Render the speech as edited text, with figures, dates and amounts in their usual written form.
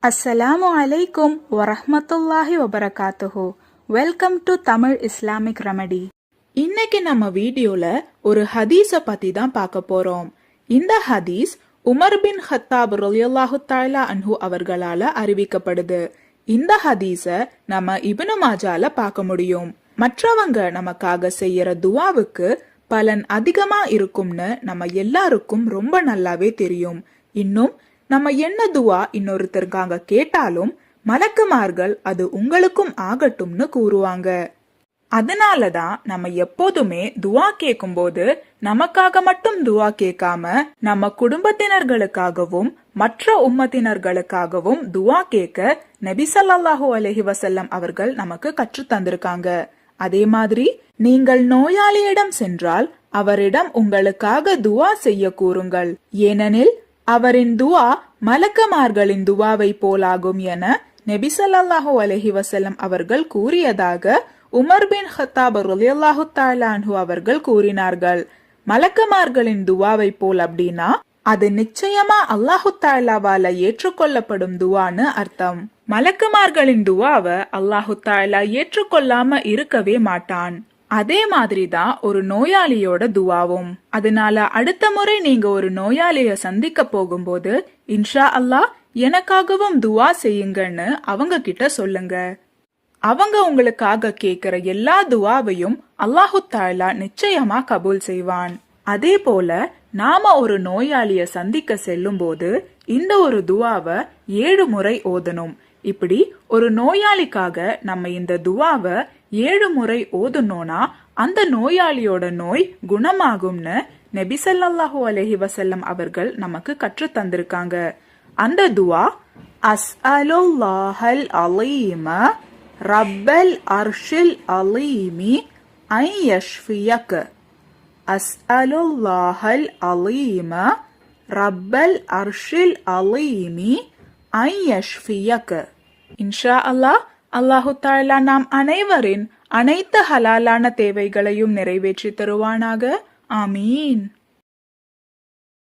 அஸ்ஸலாமு அலைக்கும் வரஹ்மத்துல்லாஹி வபரகாத்துஹு. Welcome to Tamil Islamic remedy. இன்னைக்கு நம்ம வீடியோல ஒரு ஹதீஸ பத்தி தான் பார்க்க போறோம். இந்த ஹதீஸ் உமர் பின் ஹத்தாப் ரலியல்லாஹு தஆலா அன்ஹு அவர்களால அறிவிக்கப்படுது. இந்த ஹதீஸ நம்ம இப்னு மாஜால பார்க்க முடியும். மற்றவங்க நமக்காக செய்யற துஆவுக்கு பலன் அதிகமா இருக்கும்னு நம்ம எல்லாருக்கும் ரொம்ப நல்லாவே தெரியும். இன்னும் நம்ம என்ன துவா இன்னொருத்தருக்காக கேட்டாலும் மலக்குமார்கள் அது உங்களுக்கும் ஆகட்டும்னு கூறுவாங்க. அதனாலதான் நம்ம எப்போதுமே துவா கேட்கும் போது நமக்காக மட்டும் துவா கேட்காம நம்ம குடும்பத்தினர்களுக்காகவும் மற்ற உம்மத்தினர்களுக்காகவும் துவா கேட்க நபி ஸல்லல்லாஹு அலைஹி வஸல்லம் அவர்கள் நமக்கு கற்று தந்திருக்காங்க. அதே மாதிரி நீங்கள் நோயாளியிடம் சென்றால் அவரிடம் உங்களுக்காக துவா செய்ய கூறுங்கள், ஏனெனில் அவரின் துவா மலக்குமார்களின் துவாவை போலாகும் என நபி ஸல்லல்லாஹு அலைஹி வஸல்லம் அவர்கள் கூறியதாக உமர் பின் ஹத்தாப் ரலியல்லாஹு தஆலா அன்ஹு அவர்கள் கூறினார்கள். மலக்குமார்களின் துவாவை போல் அப்படின்னா அது நிச்சயமா அல்லாஹு தஆலாவால ஏற்றுக்கொள்ளப்படும் துவான்னு அர்த்தம். மலக்குமார்களின் துவாவை அல்லாஹு தஆலா ஏற்றுக்கொள்ளாம இருக்கவே மாட்டான். அதே மாதிரிதான் ஒரு நோயாளியோட துவாவும். அதனால அடுத்த முறை நீங்க ஒரு நோயாளிய சந்திக்க போகும்போது இன்ஷா அல்லாஹ் எனக்காகவும் துவா செய்யுங்கன்னு அவங்க கிட்ட சொல்லுங்க. அவங்க உங்களுக்காக கேக்குற எல்லா துவாவையும் அல்லாஹு தஆலா நிச்சயமா கபூல் செய்வான். அதே போல நாம ஒரு நோயாளிய சந்திக்க செல்லும் போது இந்த ஒரு துவாவை 7 முறை ஓதணும். இப்படி ஒரு நோயாளிக்காக நம்ம இந்த துவாவை 7 முறை ஓதுனோனா அந்த நோயாளியோட நோய் குணமாகும்னு நபி ஸல்லல்லாஹு அலைஹி வஸல்லம் அவர்கள் நமக்கு கற்று தந்திருக்காங்க. அந்த துவா அஸ்அலுல்லாஹல் அலீம ரப்பல் அர்ஷில் அலீமி ஐ யஷ்ஃபியக. அஸ்அலுல்லாஹல் அலீம ரப்பல் அர்ஷில் அலீமி ஐ யஷ்ஃபியக. இன்ஷா அல்லாஹ் அல்லாஹு தஆலா நாம் அனைவரின் அனைத்து ஹலாலான தேவைகளையும் நிறைவேற்றி தருவானாக. ஆமீன்.